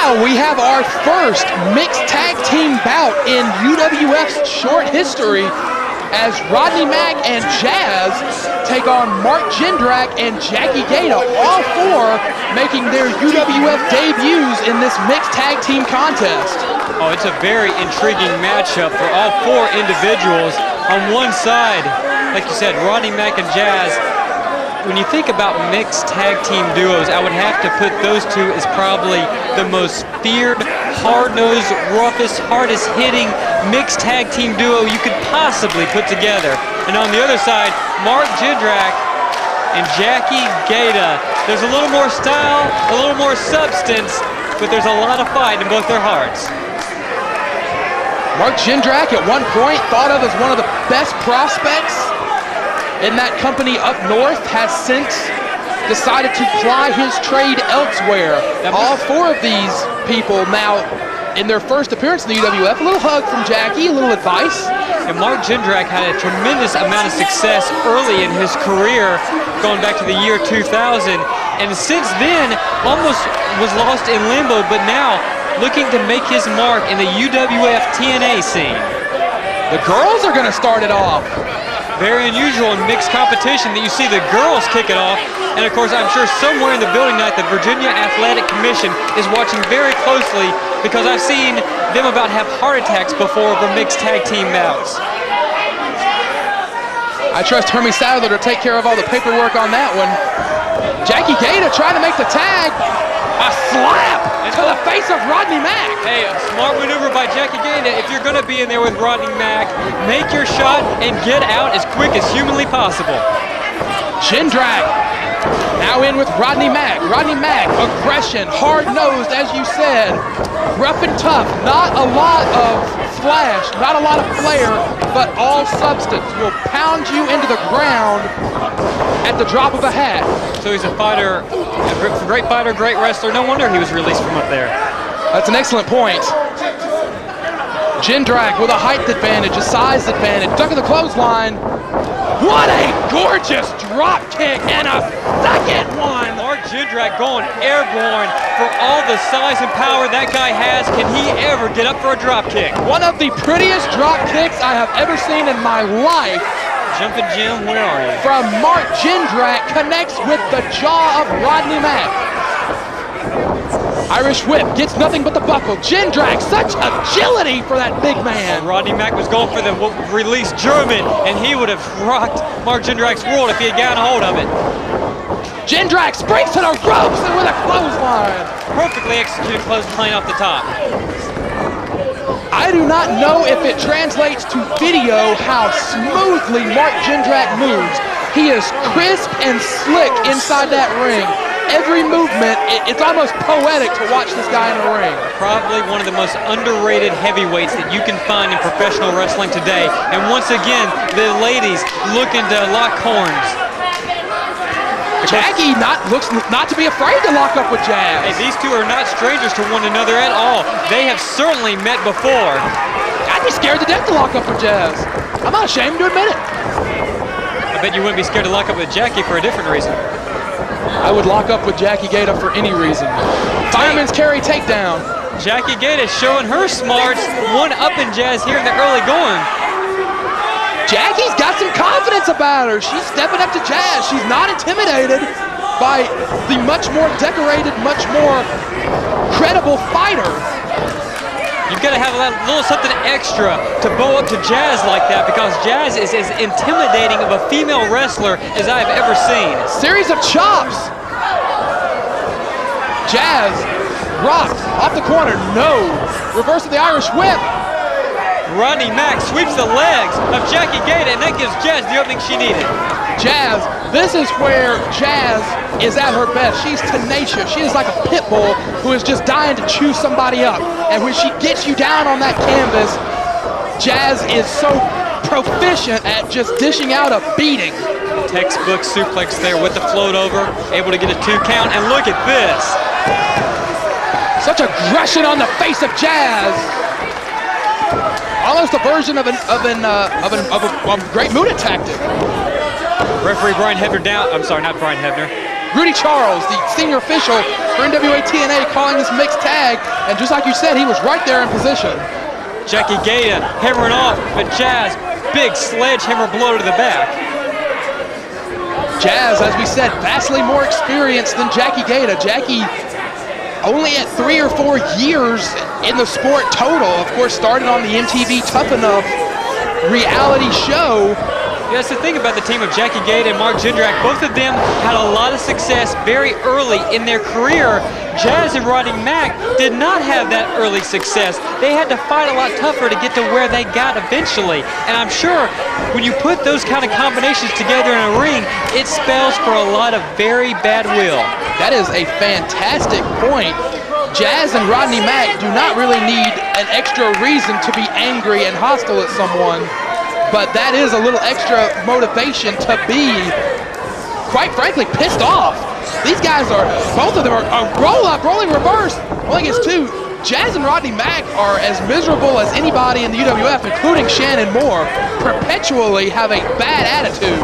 now we have our first mixed tag team bout in UWF's short history as Rodney Mack and Jazz take on Mark Jindrak and Jackie Gayda, all four making their UWF debuts in this mixed tag team contest. Oh, it's a very intriguing matchup for all four individuals. On one side, like you said, Rodney Mack and Jazz. When you think about mixed tag team duos, I would have to put those two as probably the most feared, hard-nosed, roughest, hardest-hitting mixed tag team duo you could possibly put together. And on the other side, Mark Jindrak and Jackie Gayda. There's a little more style, a little more substance, but there's a lot of fight in both their hearts. Mark Jindrak at one point thought of as one of the best prospects in that company up north, has since decided to ply his trade elsewhere. All four of these people now in their first appearance in the UWF, a little hug from Jackie, a little advice. And Mark Jindrak had a tremendous amount of success early in his career, going back to the year 2000. And since then, almost was lost in limbo, but now looking to make his mark in the UWF TNA scene. The girls are gonna start it off. Very unusual in mixed competition that you see the girls kick it off. And of course, I'm sure somewhere in the building tonight, the Virginia Athletic Commission is watching very closely because I've seen them about have heart attacks before over mixed tag team bouts. I trust Hermie Sadler to take care of all the paperwork on that one. Jackie Gayda trying to make the tag. A slap to the face of Rodney Mack. Hey, a smart maneuver by Jackie Gayda. If you're going to be in there with Rodney Mack, make your shot and get out as quick as humanly possible. Jindrak now in with Rodney Mack. Rodney Mack, aggression, hard-nosed, as you said, rough and tough. Not a lot of flash, not a lot of flair, but all substance. Will pound you into the ground at the drop of a hat. So he's a fighter, a great fighter, great wrestler. No wonder he was released from up there. That's an excellent point. Jindrak with a height advantage, a size advantage, duck of the clothesline. What a gorgeous drop kick and a second one. Mark Jindrak going airborne for all the size and power that guy has. Can he ever get up for a drop kick? One of the prettiest drop kicks I have ever seen in my life. Jumpin' Jim, where are you? From Mark Jindrak, connects with the jaw of Rodney Mack. Irish whip, gets nothing but the buckle. Jindrak, such agility for that big man. Rodney Mack was going for the release German, and he would have rocked Mark Jindrak's world if he had gotten a hold of it. Jindrak springs to the ropes and with a clothesline. Perfectly executed clothesline off the top. I do not know if it translates to video how smoothly Mark Jindrak moves. He is crisp and slick inside that ring. Every movement, it's almost poetic to watch this guy in the ring. Probably one of the most underrated heavyweights that you can find in professional wrestling today. And once again, the ladies looking to lock horns. Jackie looks not to be afraid to lock up with Jazz. Hey, these two are not strangers to one another at all. They have certainly met before. I'd be scared to death to lock up with Jazz. I'm not ashamed to admit it. I bet you wouldn't be scared to lock up with Jackie for a different reason. I would lock up with Jackie Gayda for any reason. Fireman's carry takedown. Jackie Gayda showing her smarts, one up in Jazz here in the early going. Jackie's got some confidence about her. She's stepping up to Jazz. She's not intimidated by the much more decorated, much more credible fighter. You've got to have a little something extra to bow up to Jazz like that because Jazz is as intimidating of a female wrestler as I've ever seen. Series of chops. Jazz rocked off the corner. No. Reverse of the Irish whip. Rodney Mack sweeps the legs of Jackie Gayda, and that gives Jazz the opening she needed. Jazz, this is where Jazz is at her best. She's tenacious. She is like a pit bull who is just dying to chew somebody up. And when she gets you down on that canvas, Jazz is so proficient at just dishing out a beating. Textbook suplex there with the float over, able to get a 2 count, and look at this. Such aggression on the face of Jazz. Almost a version of a great Muda tactic. Referee Brian Hebner down. I'm sorry, not Brian Hebner. Rudy Charles, the senior official, for NWA TNA calling this mixed tag, and just like you said, he was right there in position. Jackie Gayda hammering off, but Jazz, big sledgehammer blow to the back. Jazz, as we said, vastly more experienced than Jackie Gayda. Jackie only at 3 or 4 years in the sport total. Of course, started on the MTV Tough Enough reality show. Yeah, that's the thing about the team of Jackie Gayda and Mark Jindrak. Both of them had a lot of success very early in their career. Jazz and Rodney Mack did not have that early success. They had to fight a lot tougher to get to where they got eventually. And I'm sure when you put those kind of combinations together in a ring, it spells for a lot of very bad will. That is a fantastic point. Jazz and Rodney Mack do not really need an extra reason to be angry and hostile at someone, but that is a little extra motivation to be, quite frankly, pissed off. These guys are, both of them are rolling reverse. Only gets 2. Jazz and Rodney Mack are as miserable as anybody in the UWF, including Shannon Moore, perpetually have a bad attitude.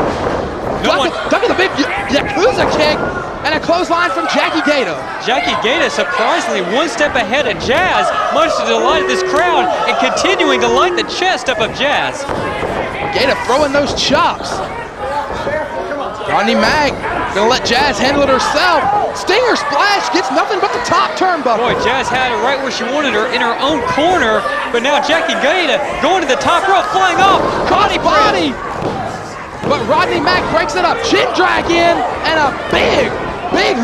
Ducking the big Yakuza kick and a clothesline from Jackie Gayda. Jackie Gayda surprisingly one step ahead of Jazz, much to the delight of this crowd, and continuing to light the chest up of Jazz. Gayda throwing those chops. Rodney Mack gonna let Jazz handle it herself. Stinger splash gets nothing but the top turnbuckle. Boy, Jazz had it right where she wanted her, in her own corner, but now Jackie Gayda going to the top rope, flying off. Body. But Rodney Mack breaks it up. Jindrak in, and a big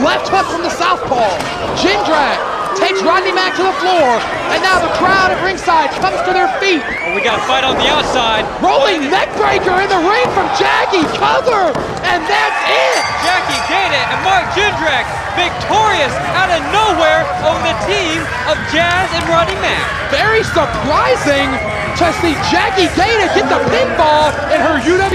left hook from the southpaw. Jindrak takes Rodney Mack to the floor, and now the crowd at ringside comes to their feet. Oh, we got a fight on the outside. Rolling neck breaker in the ring from Jackie. Cover, and that's it. Jackie Gayda and Mark Jindrak victorious out of nowhere over the team of Jazz and Rodney Mack. Very surprising to see Jackie Gayda get the pinfall in her UWF